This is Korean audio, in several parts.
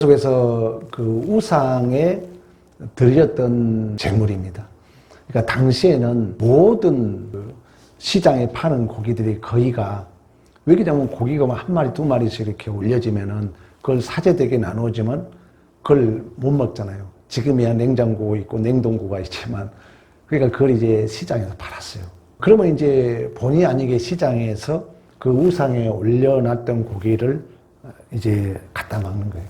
속에서 그 우상에 드렸던 제물입니다. 그러니까 당시에는 모든 그 시장에 파는 고기들이 거의가, 왜 그러냐면 고기가 한 마리 두 마리씩 이렇게 올려지면은 그걸 사제되게 나누어지면 그걸 못 먹잖아요. 지금이야 냉장고 있고 냉동고가 있지만, 그러니까 그걸 이제 시장에서 팔았어요. 그러면 이제 본의 아니게 시장에서 그 우상에 올려놨던 고기를 이제 갖다 먹는 거예요.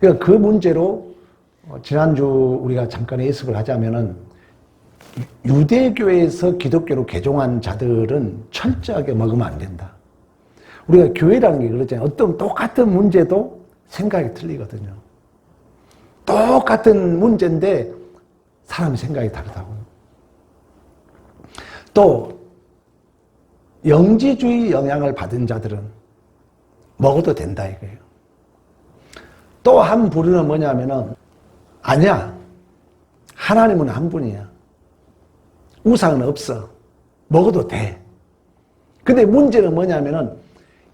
그러니까 그 문제로 지난주 우리가 잠깐 예습을 하자면은 유대교에서 기독교로 개종한 자들은 철저하게 먹으면 안 된다. 우리가 교회라는 게 그렇잖아요. 어떤 똑같은 문제도 생각이 틀리거든요. 똑같은 문제인데 사람의 생각이 다르다고요. 또 영지주의 영향을 받은 자들은 먹어도 된다 이거예요. 또 한 부류는 뭐냐면은 아니야. 하나님은 한 분이야. 우상은 없어. 먹어도 돼. 근데 문제는 뭐냐면은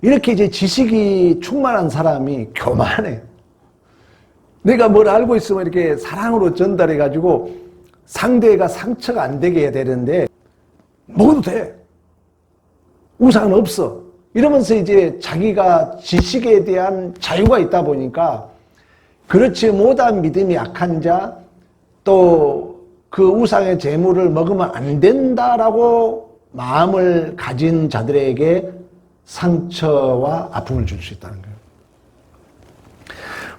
이렇게 이제 지식이 충만한 사람이 교만해. 내가 뭘 알고 있으면 이렇게 사랑으로 전달해가지고 상대가 상처가 안 되게 해야 되는데 먹어도 돼. 우상은 없어. 이러면서 이제 자기가 지식에 대한 자유가 있다 보니까 그렇지 못한 믿음이 약한 자, 또 그 우상의 제물을 먹으면 안 된다라고 마음을 가진 자들에게 상처와 아픔을 줄 수 있다는 거예요.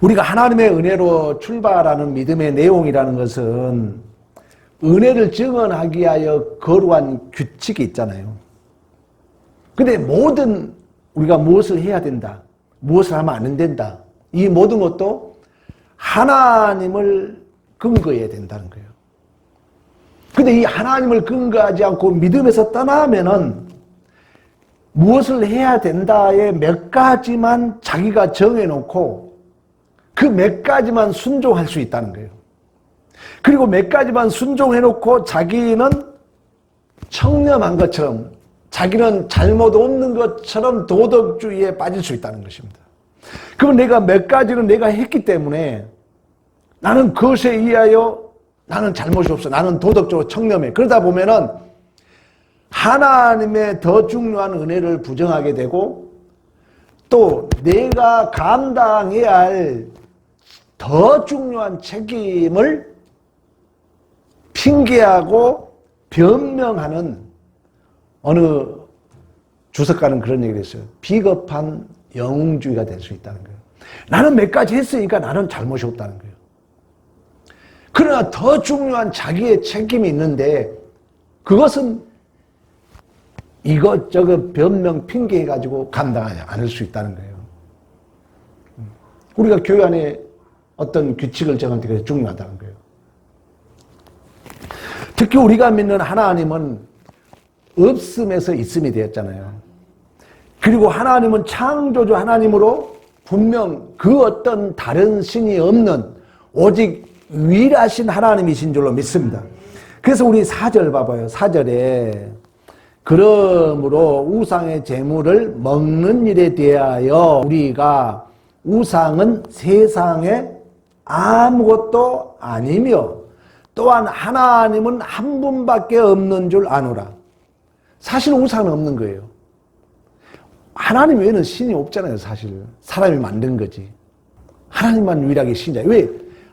우리가 하나님의 은혜로 출발하는 믿음의 내용이라는 것은 은혜를 증언하기 위하여 거룩한 규칙이 있잖아요. 근데 모든 우리가 무엇을 해야 된다, 무엇을 하면 안 된다, 이 모든 것도 하나님을 근거해야 된다는 거예요. 근데 이 하나님을 근거하지 않고 믿음에서 떠나면은 무엇을 해야 된다에 몇 가지만 자기가 정해놓고 그 몇 가지만 순종할 수 있다는 거예요. 그리고 몇 가지만 순종해놓고 자기는 청렴한 것처럼, 자기는 잘못 없는 것처럼 도덕주의에 빠질 수 있다는 것입니다. 그럼 내가 몇 가지는 내가 했기 때문에 나는 그것에 의하여 나는 잘못이 없어. 나는 도덕적으로 청렴해. 그러다 보면은 하나님의 더 중요한 은혜를 부정하게 되고 또 내가 감당해야 할 더 중요한 책임을 핑계하고 변명하는, 어느 주석가는 그런 얘기를 했어요. 비겁한 영웅주의가 될 수 있다는 거예요. 나는 몇 가지 했으니까 나는 잘못이 없다는 거예요. 그러나 더 중요한 자기의 책임이 있는데 그것은 이것저것 변명 핑계해가지고 감당하지 않을 수 있다는 거예요. 우리가 교회 안에 어떤 규칙을 정할 때 그게 중요하다는 거예요. 특히 우리가 믿는 하나님은 없음에서 있음이 되었잖아요. 그리고 하나님은 창조주 하나님으로 분명 그 어떤 다른 신이 없는 오직 유일하신 하나님이신 줄로 믿습니다. 그래서 우리 4절 봐봐요. 4절에 그러므로 우상의 제물을 먹는 일에 대하여 우리가 우상은 세상에 아무것도 아니며 또한 하나님은 한 분밖에 없는 줄 아노라. 사실 우상은 없는 거예요. 하나님 외에는 신이 없잖아요. 사실 사람이 만든 거지. 하나님만 유일하게 신이야. 왜?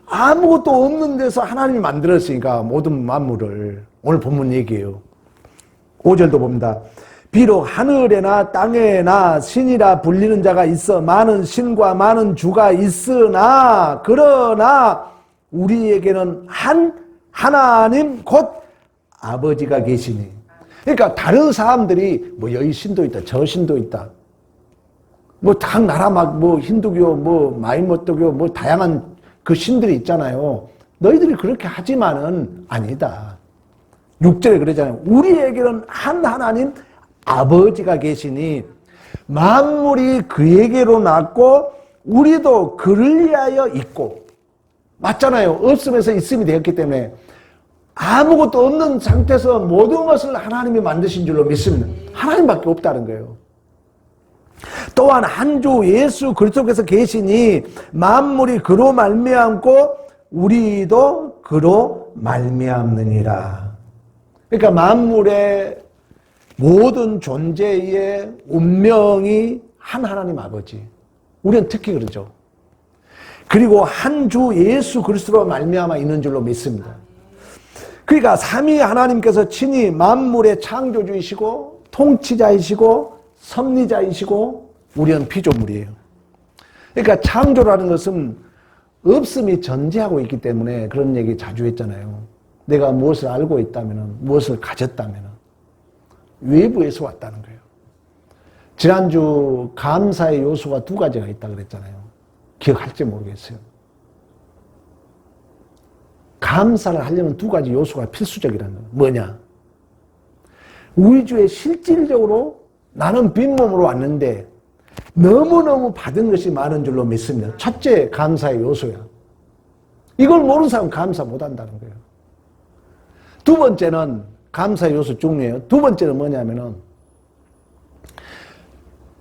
아무것도 없는 데서 하나님이 만들었으니까 모든 만물을. 오늘 본문 얘기예요. 5절도 봅니다. 비록 하늘에나 땅에나 신이라 불리는 자가 있어 많은 신과 많은 주가 있으나 그러나 우리에게는 한 하나님 곧 아버지가 계시니. 그러니까 다른 사람들이 뭐 여기 신도 있다, 저 신도 있다, 뭐 각 나라 막 뭐 힌두교, 뭐 마이모토교, 뭐 다양한 그 신들이 있잖아요. 너희들이 그렇게 하지만은 아니다. 6절에 그러잖아요. 우리에게는 한 하나님 아버지가 계시니 만물이 그에게로 났고 우리도 그를 위하여 있고. 맞잖아요. 없음에서 있음이 되었기 때문에 아무것도 없는 상태에서 모든 것을 하나님이 만드신 줄로 믿습니다. 하나님밖에 없다는 거예요. 또한 한 주 예수 그리스도께서 계시니 만물이 그로 말미암고 우리도 그로 말미암느니라. 그러니까 만물의 모든 존재의 운명이 한 하나님 아버지. 우리는 특히 그러죠. 그리고 한 주 예수 그리스도로 말미암아 있는 줄로 믿습니다. 그러니까 삼위 하나님께서 친히 만물의 창조주이시고 통치자이시고 섭리자이시고 우리는 피조물이에요. 그러니까 창조라는 것은 없음이 전제하고 있기 때문에 그런 얘기 자주 했잖아요. 내가 무엇을 알고 있다면, 무엇을 가졌다면 외부에서 왔다는 거예요. 지난주 감사의 요소가 두 가지가 있다고 그랬잖아요. 기억할지 모르겠어요. 감사를 하려면 두 가지 요소가 필수적이라는 거예요. 뭐냐? 우주에 실질적으로 나는 빈몸으로 왔는데 너무너무 받은 것이 많은 줄로 믿습니다. 첫째, 감사의 요소야. 이걸 모르는 사람은 감사 못한다는 거예요. 두 번째는 감사의 요소 중요해요. 두 번째는 뭐냐면은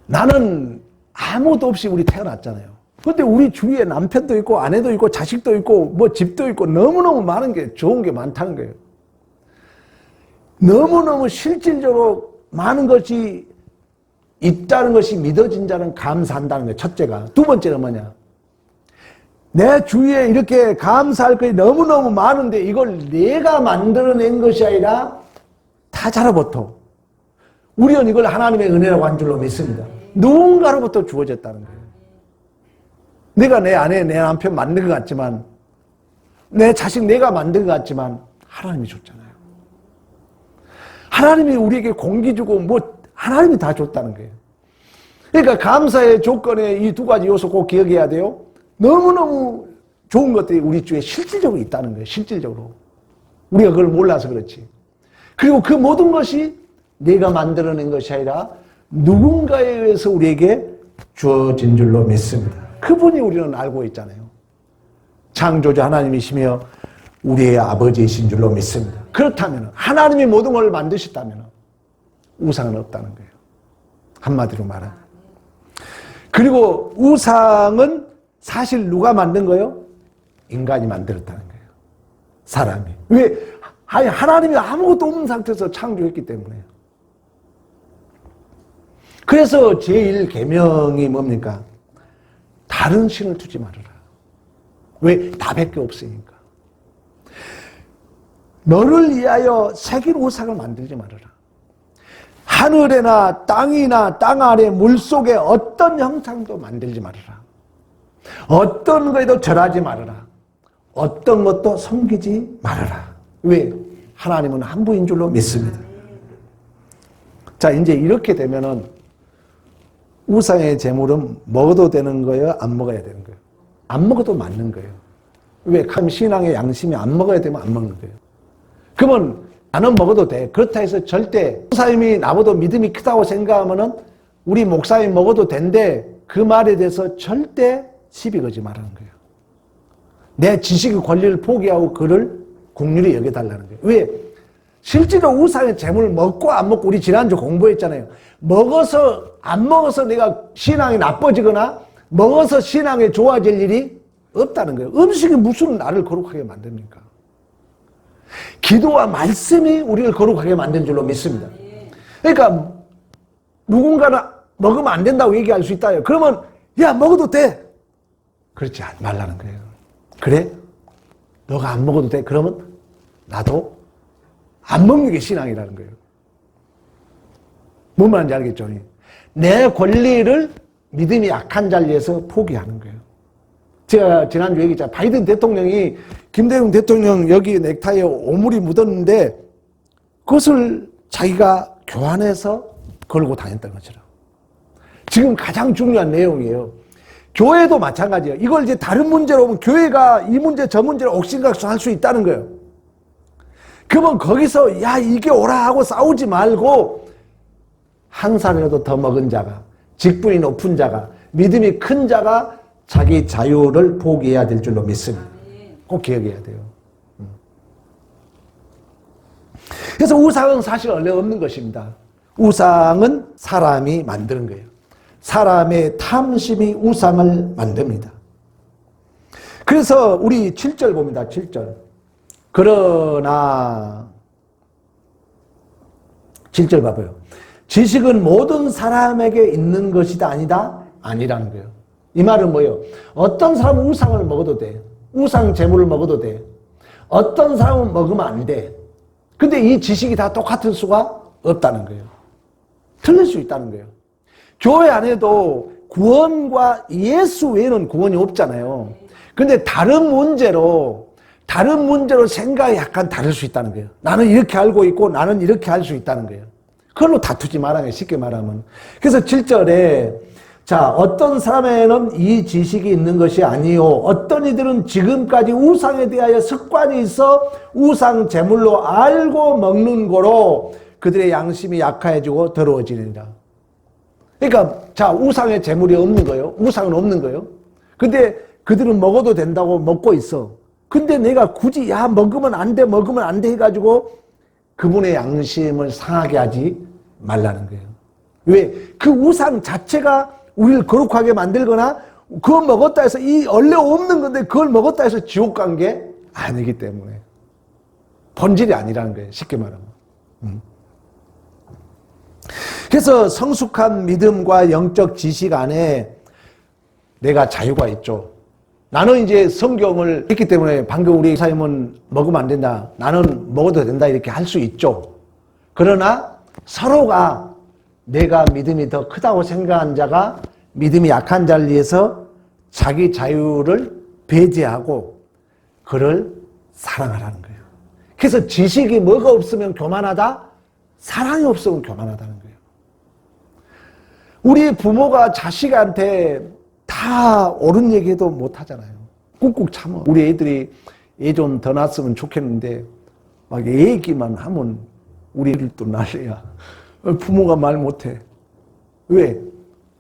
나는 아무도 없이 우리 태어났잖아요. 근데 우리 주위에 남편도 있고 아내도 있고 자식도 있고 뭐 집도 있고 너무너무 많은 게 좋은 게 많다는 거예요. 너무너무 실질적으로 많은 것이 있다는 것이 믿어진 자는 감사한다는 거예요. 첫째가. 두 번째는 뭐냐? 내 주위에 이렇게 감사할 것이 너무너무 많은데 이걸 내가 만들어낸 것이 아니라 타자로부터 우리는 이걸 하나님의 은혜라고 한 줄로 믿습니다. 누군가로부터 주어졌다는 거예요. 내가 내 아내, 내 남편 만든 것 같지만 내 자식 내가 만든 것 같지만 하나님이 줬잖아요. 하나님이 우리에게 공기 주고 뭐 하나님이 다 줬다는 거예요. 그러니까 감사의 조건에 이 두 가지 요소 꼭 기억해야 돼요. 너무너무 좋은 것들이 우리 주위에 실질적으로 있다는 거예요. 실질적으로. 우리가 그걸 몰라서 그렇지. 그리고 그 모든 것이 내가 만들어낸 것이 아니라 누군가에 의해서 우리에게 주어진 줄로 믿습니다. 그분이 우리는 알고 있잖아요. 창조주 하나님이시며 우리의 아버지이신 줄로 믿습니다. 그렇다면 하나님이 모든 걸 만드셨다면 우상은 없다는 거예요. 한마디로 말하면. 그리고 우상은 사실 누가 만든 거예요? 인간이 만들었다는 거예요. 사람이. 왜? 하나님이 아무것도 없는 상태에서 창조했기 때문에. 그래서 제1계명이 뭡니까? 다른 신을 두지 말아라. 왜? 나밖에 없으니까. 너를 위하여 새긴 우상을 만들지 말아라. 하늘에나 땅이나 땅 아래 물속에 어떤 형상도 만들지 말아라. 어떤 것에도 절하지 말아라. 어떤 것도 섬기지 말아라. 왜? 하나님은 한 분인 줄로 믿습니다. 자, 이제 이렇게 되면은 우상의 제물은 먹어도 되는 거예요? 안 먹어야 되는 거예요? 안 먹어도 맞는 거예요. 왜? 신앙의 양심이 안 먹어야 되면 안 먹는 거예요. 그러면 나는 먹어도 돼. 그렇다 해서 절대 목사님이 나보다 믿음이 크다고 생각하면은 우리 목사님 먹어도 된대. 그 말에 대해서 절대 시비 걸지 말라는 거예요. 내 지식의 권리를 포기하고 그를 긍휼히 여겨달라는 거예요. 왜? 실제로 우상의 재물을 먹고 안 먹고 우리 지난주 공부했잖아요. 먹어서 안 먹어서 내가 신앙이 나빠지거나 먹어서 신앙이 좋아질 일이 없다는 거예요. 음식이 무슨 나를 거룩하게 만듭니까? 기도와 말씀이 우리를 거룩하게 만든 줄로 믿습니다. 그러니까 누군가는 먹으면 안 된다고 얘기할 수 있다요. 그러면 야 먹어도 돼. 그렇지 말라는 거예요. 그래? 너가 안 먹어도 돼? 그러면 나도 안 먹는 게 신앙이라는 거예요. 뭔 말인지 알겠죠? 내 권리를 믿음이 약한 자리에서 포기하는 거예요. 제가 지난주 얘기했잖아요. 바이든 대통령이 김대중 대통령 여기 넥타이에 오물이 묻었는데 그것을 자기가 교환해서 걸고 다녔다는 것처럼. 지금 가장 중요한 내용이에요. 교회도 마찬가지예요. 이걸 이제 다른 문제로 보면 교회가 이 문제 저 문제를 옥신각신할 수 있다는 거예요. 그러면 거기서 야 이게 옳아 하고 싸우지 말고 한 살이라도 더 먹은 자가 직분이 높은 자가 믿음이 큰 자가 자기 자유를 포기해야 될 줄로 믿습니다. 꼭 기억해야 돼요. 그래서 우상은 사실 원래 없는 것입니다. 우상은 사람이 만드는 거예요. 사람의 탐심이 우상을 만듭니다. 그래서 우리 7절 봅니다. 7절. 그러나 7절 봐봐요. 지식은 모든 사람에게 있는 것이다 아니다? 아니라는 거예요. 이 말은 뭐예요? 어떤 사람은 우상을 먹어도 돼. 우상 제물을 먹어도 돼. 어떤 사람은 먹으면 안 돼. 근데 이 지식이 다 똑같을 수가 없다는 거예요. 틀릴 수 있다는 거예요. 교회 안에도 구원과 예수 외에는 구원이 없잖아요. 근데 다른 문제로 생각이 약간 다를 수 있다는 거예요. 나는 이렇게 알고 있고 나는 이렇게 할 수 있다는 거예요. 그걸로 다투지 말아요. 쉽게 말하면. 그래서 7절에 자, 어떤 사람에는 이 지식이 있는 것이 아니요. 어떤 이들은 지금까지 우상에 대하여 습관이 있어 우상 제물로 알고 먹는 거로 그들의 양심이 약해지고 더러워지느니라. 그러니까 자, 우상의 제물이 없는 거예요. 우상은 없는 거예요. 근데 그들은 먹어도 된다고 먹고 있어. 근데 내가 굳이 야 먹으면 안 돼 해가지고 그분의 양심을 상하게 하지 말라는 거예요. 왜? 그 우상 자체가 우리를 거룩하게 만들거나 그걸 먹었다 해서 이 원래 없는 건데 그걸 먹었다 해서 지옥 간 게 아니기 때문에 본질이 아니라는 거예요. 쉽게 말하면. 그래서 성숙한 믿음과 영적 지식 안에 내가 자유가 있죠. 나는 이제 성경을 했기 때문에 방금 우리 사님은 먹으면 안 된다. 나는 먹어도 된다. 이렇게 할 수 있죠. 그러나 서로가 내가 믿음이 더 크다고 생각한 자가 믿음이 약한 자를 위해서 자기 자유를 배제하고 그를 사랑하라는 거예요. 그래서 지식이 뭐가 없으면 교만하다? 사랑이 없으면 교만하다는 거예요. 우리 부모가 자식한테 다 옳은 얘기해도 못하잖아요. 꾹꾹 참아. 우리 애들이 애 좀 더 낳았으면 좋겠는데 막 얘기만 하면 우리 애들도 난리야. 부모가 말 못해. 왜?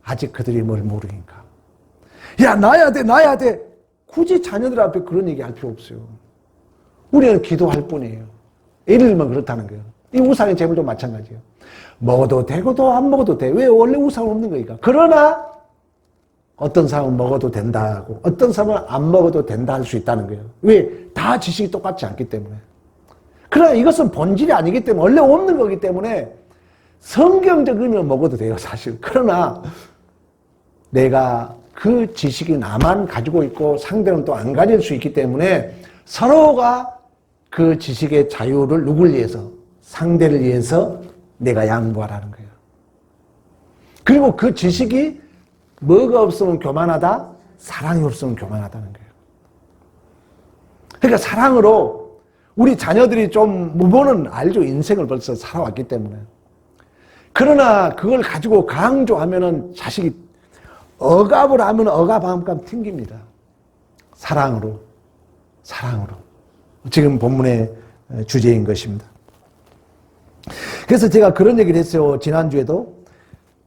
아직 그들이 뭘 모르니까. 야, 낳아야 돼. 굳이 자녀들 앞에 그런 얘기 할 필요 없어요. 우리는 기도할 뿐이에요. 예를 들면 그렇다는 거예요. 이 우상의 제물도 마찬가지예요. 먹어도 되고도 안 먹어도 돼. 왜? 원래 우상은 없는 거니까. 그러나 어떤 사람은 먹어도 된다고, 어떤 사람은 안 먹어도 된다 할 수 있다는 거예요. 왜? 다 지식이 똑같지 않기 때문에. 그러나 이것은 본질이 아니기 때문에, 원래 없는 거기 때문에 성경적이면 먹어도 돼요, 사실. 그러나 내가 그 지식이 나만 가지고 있고 상대는 또 안 가질 수 있기 때문에 서로가 그 지식의 자유를 누굴 위해서? 상대를 위해서 내가 양보하라는 거예요. 그리고 그 지식이 뭐가 없으면 교만하다? 사랑이 없으면 교만하다는 거예요. 그러니까 사랑으로 우리 자녀들이 좀 무보는 알죠. 인생을 벌써 살아왔기 때문에. 그러나 그걸 가지고 강조하면은 자식이 억압을 하면 억압함감 튕깁니다. 사랑으로. 지금 본문의 주제인 것입니다. 그래서 제가 그런 얘기를 했어요. 지난주에도.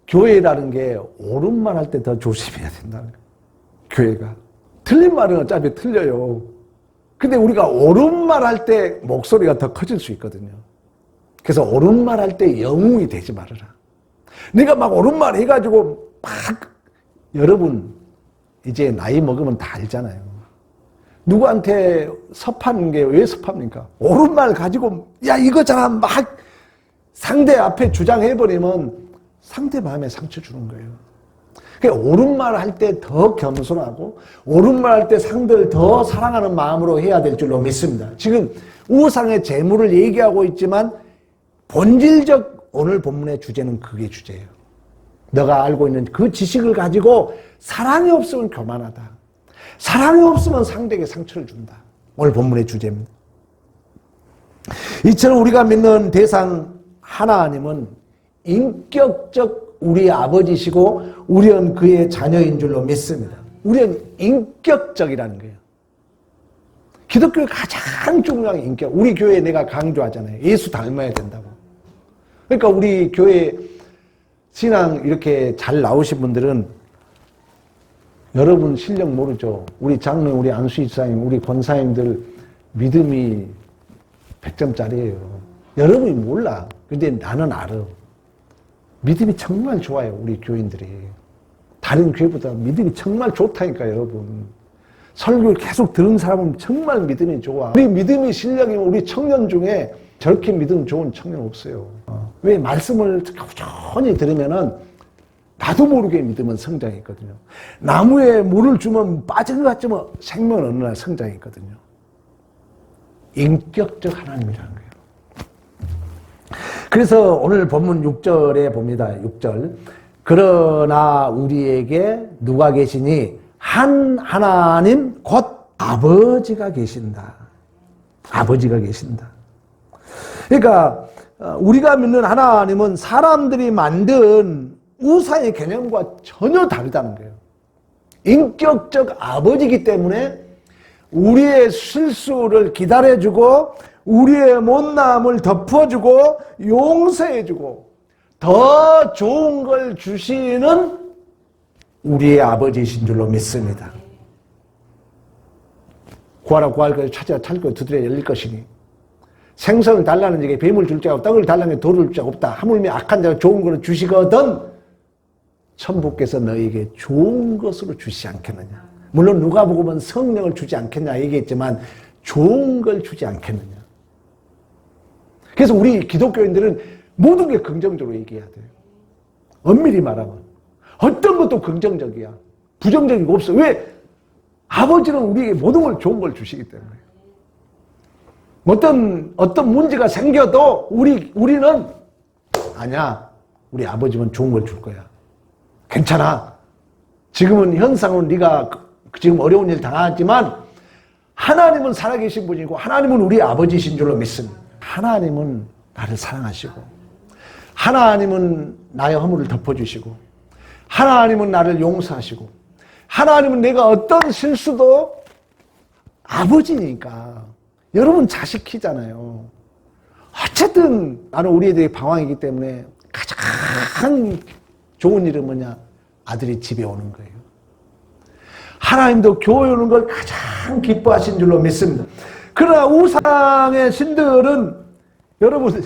교회라는 게 옳은 말 할 때 더 조심해야 된다는 거예요. 교회가. 틀린 말은 어차피 틀려요. 근데 우리가 옳은 말 할 때 목소리가 더 커질 수 있거든요. 그래서 옳은 말 할 때 영웅이 되지 말아라. 내가 막 옳은 말 해가지고 막 여러분 이제 나이 먹으면 다 알잖아요. 누구한테 섭하는 게 왜 섭합니까? 옳은 말 가지고 야 이거잖아 막 상대 앞에 주장해버리면 상대 마음에 상처 주는 거예요. 그러니까 옳은 말 할 때 더 겸손하고 옳은 말 할 때 상대를 더 사랑하는 마음으로 해야 될 줄로 믿습니다. 지금 우상의 재물을 얘기하고 있지만 본질적 오늘 본문의 주제는 그게 주제예요. 너가 알고 있는 그 지식을 가지고 사랑이 없으면 교만하다. 사랑이 없으면 상대에게 상처를 준다. 오늘 본문의 주제입니다. 이처럼 우리가 믿는 대상 하나님은 인격적 우리 아버지시고 우리는 그의 자녀인 줄로 믿습니다. 우리는 인격적이라는 거예요. 기독교의 가장 중요한 인격. 우리 교회에 내가 강조하잖아요. 예수 닮아야 된다고. 그러니까 우리 교회 신앙 이렇게 잘 나오신 분들은 여러분 실력 모르죠. 우리 장로님, 우리 안수희 집사님, 우리 권사님들 믿음이 100점짜리예요. 여러분이 몰라. 근데 나는 알아. 믿음이 정말 좋아요. 우리 교인들이. 다른 교회보다 믿음이 정말 좋다니까요, 여러분. 설교를 계속 들은 사람은 정말 믿음이 좋아. 우리 믿음이 실력이면 우리 청년 중에 저렇게 믿음 좋은 청년 없어요. 왜? 말씀을 꾸준히 들으면은 나도 모르게 믿음은 성장했거든요. 나무에 물을 주면 빠진 것 같지만 생명은 어느 날 성장했거든요. 인격적 하나님이라는 거예요. 그래서 오늘 본문 6절에 봅니다. 6절. 그러나 우리에게 누가 계시니 한 하나님 곧 아버지가 계신다. 아버지가 계신다. 그러니까 우리가 믿는 하나님은 사람들이 만든 우상의 개념과 전혀 다르다는 거예요. 인격적 아버지이기 때문에 우리의 실수를 기다려주고 우리의 못남을 덮어주고 용서해주고 더 좋은 걸 주시는 우리의 아버지이신 줄로 믿습니다. 구하라 구할 것을 찾아 찾을 것을 두드려 열릴 것이니 생선을 달라는 자에게 뱀을 줄 자가 없다. 떡을 달라는 자에게 돌을 줄 자가 없다. 하물며 악한 자가 좋은 것을 주시거든 천부께서 너에게 좋은 것으로 주시지 않겠느냐. 물론 누가복음은 성령을 주지 않겠냐 얘기했지만 좋은 걸 주지 않겠느냐. 그래서 우리 기독교인들은 모든 게 긍정적으로 얘기해야 돼요. 엄밀히 말하면 어떤 것도 긍정적이야. 부정적이고 없어. 왜? 아버지는 우리에게 모든 걸 좋은 걸 주시기 때문에. 어떤 문제가 생겨도 우리는 아니야. 우리 아버지는 좋은 걸 줄 거야. 괜찮아. 지금은 현상은 네가 지금 어려운 일 당하지만 하나님은 살아계신 분이고 하나님은 우리 아버지이신 줄로 믿습니다. 하나님은 나를 사랑하시고 하나님은 나의 허물을 덮어주시고 하나님은 나를 용서하시고 하나님은 내가 어떤 실수도 아버지니까 여러분 자식 키잖아요. 어쨌든 나는 우리 애들이 방황이기 때문에 가장 좋은 일은 뭐냐? 아들이 집에 오는 거예요. 하나님도 교회 오는 걸 가장 기뻐하신 줄로 믿습니다. 그러나 우상의 신들은 여러분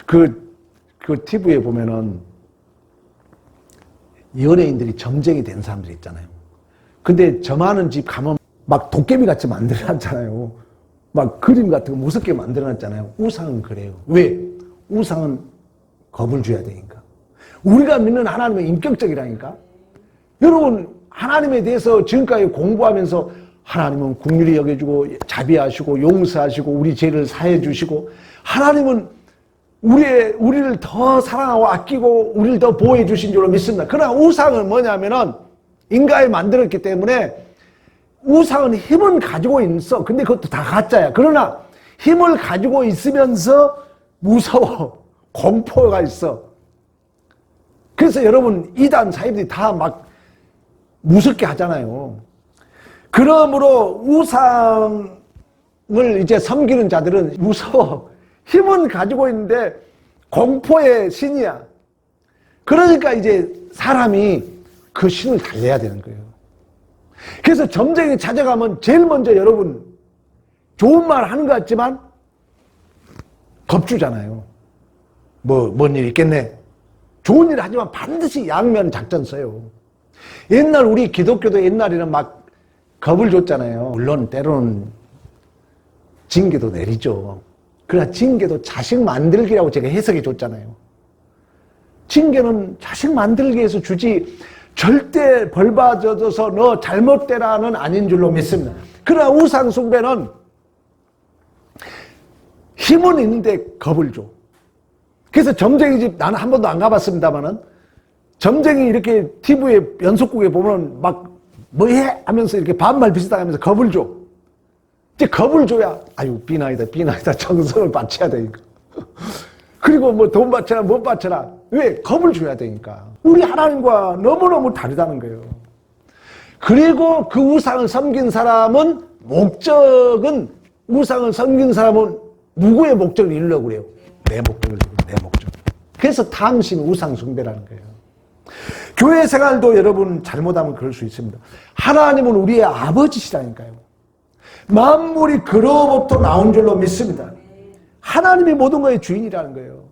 그 TV에 보면은 연예인들이 점쟁이 된 사람들 있잖아요. 근데 점하는 집 가면 막 도깨비 같이 만들어놨잖아요. 막 그림 같은 거 무섭게 만들어놨잖아요. 우상은 그래요. 왜? 우상은 겁을 줘야 되니까. 우리가 믿는 하나님은 인격적이라니까. 여러분 하나님에 대해서 지금까지 공부하면서 하나님은 긍휼히 여겨주고 자비하시고 용서하시고 우리 죄를 사해 주시고 하나님은 우리를 더 사랑하고 아끼고 우리를 더 보호해 주신 줄로 믿습니다. 그러나 우상은 뭐냐면은 인간이 만들었기 때문에 우상은 힘은 가지고 있어. 근데 그것도 다 가짜야. 그러나 힘을 가지고 있으면서 무서워. 공포가 있어. 그래서 여러분 이단 사이들이 다 막 무섭게 하잖아요. 그러므로 우상을 이제 섬기는 자들은 무서워. 힘은 가지고 있는데 공포의 신이야. 그러니까 이제 사람이 그 신을 달래야 되는 거예요. 그래서 점쟁이 찾아가면 제일 먼저 여러분 좋은 말 하는 것 같지만 겁주잖아요. 뭔 일 있겠네. 좋은 일 하지만 반드시 양면 작전 써요. 옛날 우리 기독교도 옛날에는 막 겁을 줬잖아요. 물론 때로는 징계도 내리죠. 그러나 징계도 자식 만들기라고 제가 해석해 줬잖아요. 징계는 자식 만들기 위해서 주지 절대 벌 받아줘서 너 잘못되라는 아닌 줄로 믿습니다. 그러나 우상 숭배는 힘은 있는데 겁을 줘. 그래서 점쟁이 집 나는 한 번도 안 가봤습니다만은 점쟁이 이렇게 TV에 연속국에 보면 막 뭐해? 하면서 이렇게 반말 비슷하게 하면서 겁을 줘. 이제 겁을 줘야 아유 비나이다 정성을 바쳐야 되니까. 그리고 뭐 돈 바쳐라 못 바쳐라. 왜? 겁을 줘야 되니까. 우리 하나님과 너무너무 다르다는 거예요. 그리고 그 우상을 섬긴 사람은 목적은 우상을 섬긴 사람은 누구의 목적을 이루려고 그래요? 내 목적을 이루려고 내 목적. 그래서 탐심이 우상 숭배라는 거예요. 교회 생활도 여러분 잘못하면 그럴 수 있습니다. 하나님은 우리의 아버지시라니까요. 만물이 그로부터 나온 줄로 믿습니다. 하나님이 모든 것의 주인이라는 거예요.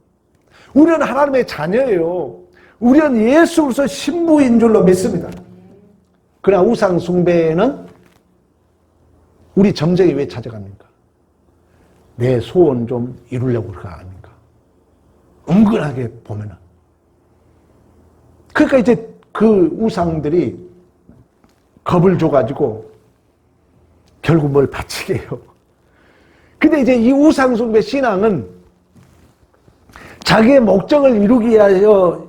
우리는 하나님의 자녀예요. 우리는 예수 그리스도 신부인 줄로 믿습니다. 그러나 우상 숭배는 우리 점쟁이 왜 찾아갑니까? 내 소원 좀 이루려고 그런 거 아닙니까? 은근하게 보면은. 그러니까 이제 그 우상들이 겁을 줘가지고 결국 뭘 바치게 해요. 근데 이제 이 우상숭배 신앙은 자기의 목적을 이루기 위하여,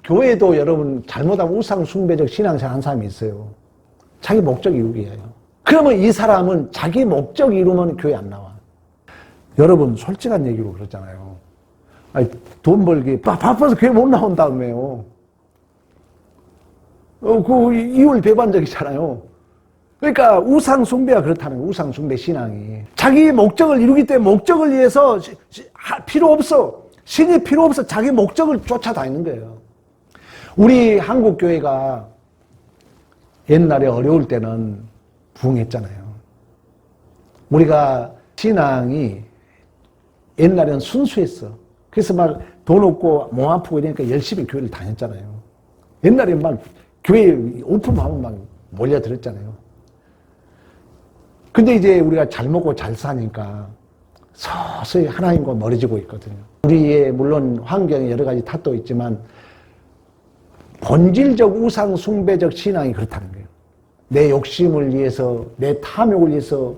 교회도 여러분 잘못하면 우상숭배적 신앙생활 하는 사람이 있어요. 자기 목적 이루기 위하여. 그러면 이 사람은 자기 목적 이루면 교회 안 나와. 여러분 솔직한 얘기로 그러잖아요. 아니, 돈 벌기 바빠서 교회 못 나온다며요. 그 이율 배반적이잖아요. 그러니까 우상숭배가 그렇다는 거예요. 우상숭배 신앙이. 자기 목적을 이루기 때문에 목적을 위해서 필요 없어. 신이 필요 없어. 자기 목적을 쫓아다니는 거예요. 우리 한국교회가 옛날에 어려울 때는 부흥했잖아요. 우리가 신앙이 옛날에는 순수했어. 그래서 막 돈 없고 몸 아프고 이러니까 열심히 교회를 다녔잖아요. 옛날에 막 교회 오픈하면 막 몰려들었잖아요. 근데 이제 우리가 잘 먹고 잘 사니까 서서히 하나님과 멀어지고 있거든요. 우리의 물론 환경에 여러 가지 탓도 있지만 본질적 우상 숭배적 신앙이 그렇다는 거예요. 내 욕심을 위해서, 내 탐욕을 위해서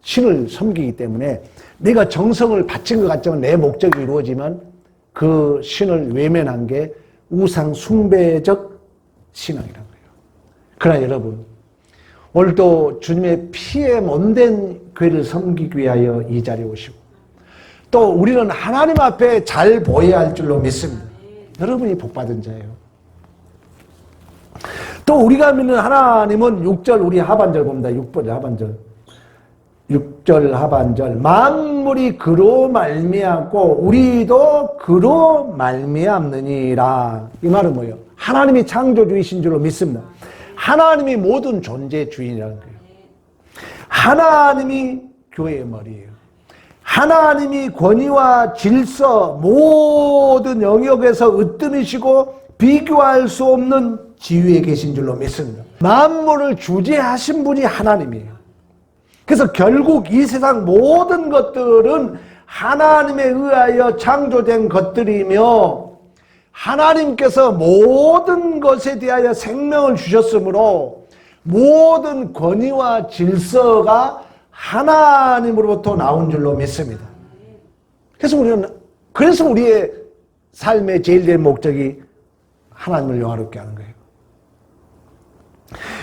신을 섬기기 때문에 내가 정성을 바친 것 같지만 내 목적이 이루어지면 그 신을 외면한 게 우상 숭배적 신앙이라는 거예요. 그러나 여러분, 오늘도 주님의 피에 몸된 교회를 섬기기 위하여 이 자리에 오시고 또 우리는 하나님 앞에 잘 보여야 할 줄로 믿습니다. 여러분이 복받은 자예요. 또 우리가 믿는 하나님은 6절 우리 하반절 봅니다. 6절 하반절. 6절 하반절. 만물이 그로 말미암고 우리도 그로 말미암느니라. 이 말은 뭐예요? 하나님이 창조주이신 줄로 믿습니다. 하나님이 모든 존재의 주인이라는 거예요. 하나님이 교회의 머리예요. 하나님이 권위와 질서 모든 영역에서 으뜸이시고 비교할 수 없는 지위에 계신 줄로 믿습니다. 만물을 주재하신 분이 하나님이에요. 그래서 결국 이 세상 모든 것들은 하나님에 의하여 창조된 것들이며 하나님께서 모든 것에 대하여 생명을 주셨으므로 모든 권위와 질서가 하나님으로부터 나온 줄로 믿습니다. 그래서 우리의 삶의 제일 된 목적이 하나님을 영화롭게 하는 거예요.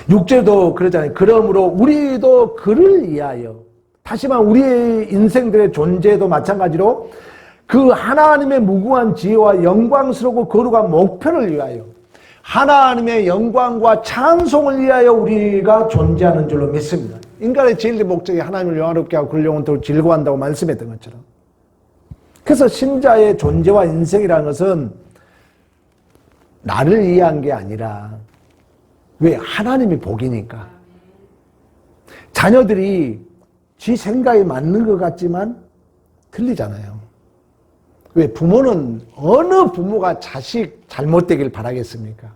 6절도 그러잖아요. 그러므로 우리도 그를 위하여, 다시 말하면 우리의 인생들의 존재도 마찬가지로 그 하나님의 무궁한 지혜와 영광스럽고 거룩한 목표를 위하여, 하나님의 영광과 찬송을 위하여 우리가 존재하는 줄로 믿습니다. 인간의 제일 된 목적이 하나님을 영화롭게 하고 그를 영원토록 즐거워한다고 말씀했던 것처럼. 그래서 신자의 존재와 인생이라는 것은 나를 위한 게 아니라, 왜? 하나님이 복이니까. 자녀들이 지 생각이 맞는 것 같지만 틀리잖아요. 왜? 부모는 어느 부모가 자식 잘못되길 바라겠습니까?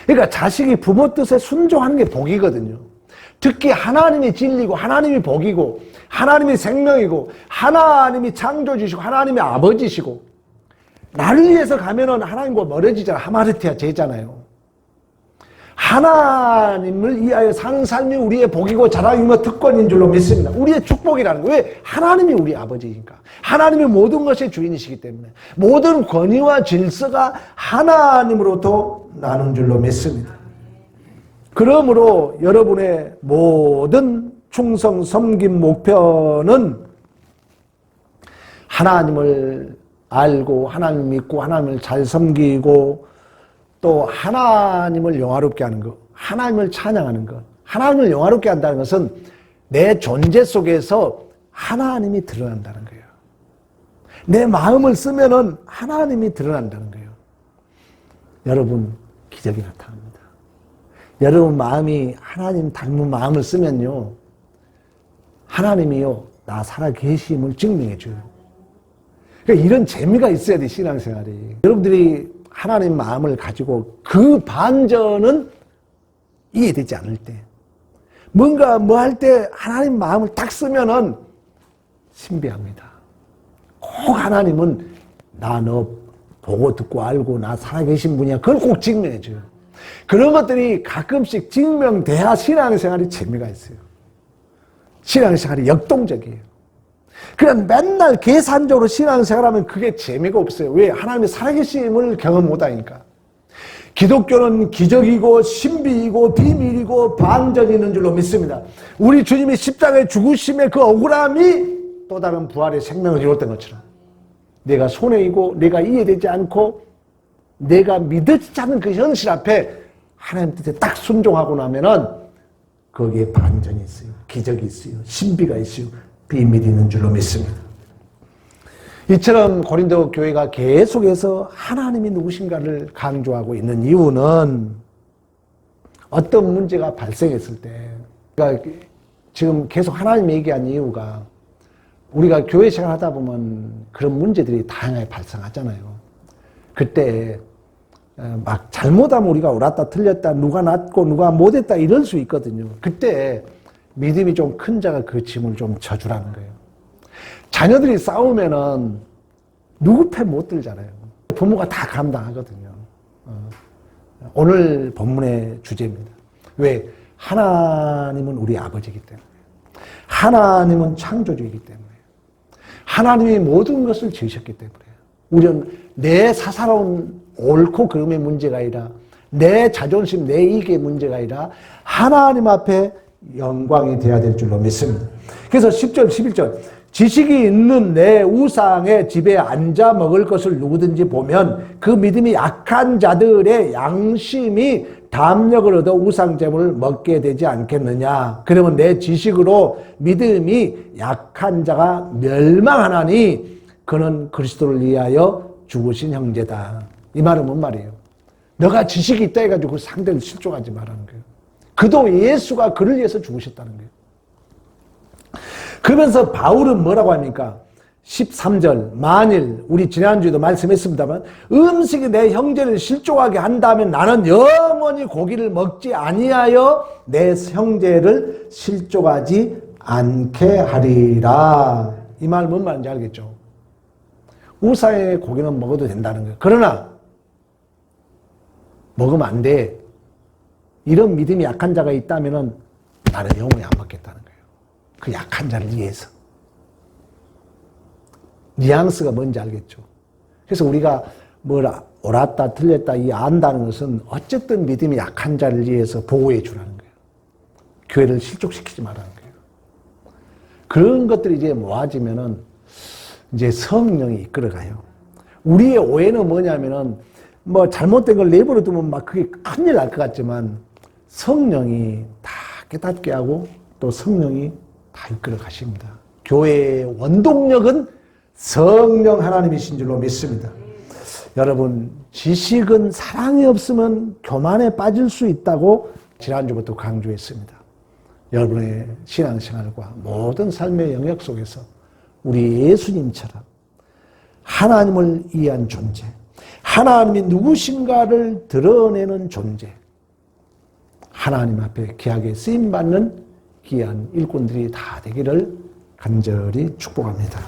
그러니까 자식이 부모 뜻에 순종하는 게 복이거든요. 특히 하나님이 진리고 하나님이 복이고 하나님이 생명이고 하나님이 창조주시고 하나님이 아버지시고 나를 위해서 가면은 하나님과 멀어지잖아. 하마르티아 제잖아요. 하나님을 위하여 사는 삶이 우리의 복이고 자랑이며 특권인 줄로 믿습니다. 우리의 축복이라는 거예요. 왜? 하나님이 우리 아버지니까. 하나님이 모든 것의 주인이시기 때문에 모든 권위와 질서가 하나님으로부터 나는 줄로 믿습니다. 그러므로 여러분의 모든 충성 섬김 목표는 하나님을 알고 하나님 믿고 하나님을 잘 섬기고 또 하나님을 영화롭게 하는 것, 하나님을 찬양하는 것. 하나님을 영화롭게 한다는 것은 내 존재 속에서 하나님이 드러난다는 거예요. 내 마음을 쓰면은 하나님이 드러난다는 거예요. 여러분, 기적이 나타납니다. 여러분 마음이 하나님 닮은 마음을 쓰면요, 하나님이요, 나 살아계심을 증명해 줘요. 그러니까 이런 재미가 있어야 돼, 신앙생활이. 여러분들이 하나님 마음을 가지고 그 반전은 이해되지 않을 때, 뭔가 뭐 할 때 하나님 마음을 딱 쓰면은 신비합니다. 꼭 하나님은 나 너 보고 듣고 알고 나 살아계신 분이야. 그걸 꼭 증명해줘요. 그런 것들이 가끔씩 증명돼야 신앙생활이 재미가 있어요. 신앙생활이 역동적이에요. 그냥 맨날 계산적으로 신앙생활하면 그게 재미가 없어요. 왜? 하나님의 살아계심을 경험 못하니까. 기독교는 기적이고 신비이고 비밀이고 반전이 있는 줄로 믿습니다. 우리 주님이 십자가의 죽으심의 그 억울함이 또 다른 부활의 생명을 이뤘던 것처럼 내가 손해이고 내가 이해되지 않고 내가 믿어지지 않는 그 현실 앞에 하나님 뜻에 딱 순종하고 나면은 거기에 반전이 있어요. 기적이 있어요. 신비가 있어요. 비밀이 있는 줄로 믿습니다. 이처럼 고린도 교회가 계속해서 하나님이 누구신가를 강조하고 있는 이유는 어떤 문제가 발생했을 때, 그러니까 지금 계속 하나님 얘기한 이유가 우리가 교회 생활 하다 보면 그런 문제들이 다양하게 발생하잖아요. 그때 막 잘못하면 우리가 옳았다 틀렸다 누가 낫고 누가 못했다 이럴 수 있거든요. 그때 믿음이 좀 큰 자가 그 짐을 좀 져주라는 거예요. 자녀들이 싸우면은 누구 편 못 들잖아요. 부모가 다 감당하거든요. 오늘 본문의 주제입니다. 왜? 하나님은 우리 아버지이기 때문에. 하나님은 창조주이기 때문에. 하나님이 모든 것을 지으셨기 때문에. 우리는 내 사사로운 옳고 그름의 문제가 아니라 내 자존심, 내 이익의 문제가 아니라 하나님 앞에 영광이 되어야 될 줄로 믿습니다. 그래서 10절, 11절 지식이 있는 내 우상의 집에 앉아 먹을 것을 누구든지 보면 그 믿음이 약한 자들의 양심이 담력을 얻어 우상제물을 먹게 되지 않겠느냐. 그러면 내 지식으로 믿음이 약한 자가 멸망하나니 그는 그리스도를 위하여 죽으신 형제다. 이 말은 뭔 말이에요? 너가 지식이 있다 해가지고 그 상대를 실족하지 말라는 거예요. 그도 예수가 그를 위해서 죽으셨다는 거예요. 그러면서 바울은 뭐라고 합니까? 13절 만일 우리 지난주에도 말씀했습니다만 음식이 내 형제를 실족하게 한다면 나는 영원히 고기를 먹지 아니하여 내 형제를 실족하지 않게 하리라. 이 말 뭔 말인지 알겠죠? 우상의 고기는 먹어도 된다는 거예요. 그러나 먹으면 안 돼. 이런 믿음이 약한 자가 있다면 나는 영원히 안 먹겠다는 거예요. 그 약한 자를 위해서. 뉘앙스가 뭔지 알겠죠? 그래서 우리가 뭘 옳았다 틀렸다 이 안다는 것은 어쨌든 믿음이 약한 자를 위해서 보호해 주라는 거예요. 교회를 실족시키지 말라는 거예요. 그런 것들이 이제 모아지면은 이제 성령이 이끌어가요. 우리의 오해는 뭐냐면은 뭐 잘못된 걸 내버려 두면 막 그게 큰일 날 것 같지만 성령이 다 깨닫게 하고 또 성령이 다 이끌어 가십니다. 교회의 원동력은 성령 하나님이신 줄로 믿습니다. 여러분, 지식은 사랑이 없으면 교만에 빠질 수 있다고 지난주부터 강조했습니다. 여러분의 신앙생활과 모든 삶의 영역 속에서 우리 예수님처럼 하나님을 이해한 존재, 하나님이 누구신가를 드러내는 존재, 하나님 앞에 귀하게 쓰임받는 귀한 일꾼들이 다 되기를 간절히 축복합니다.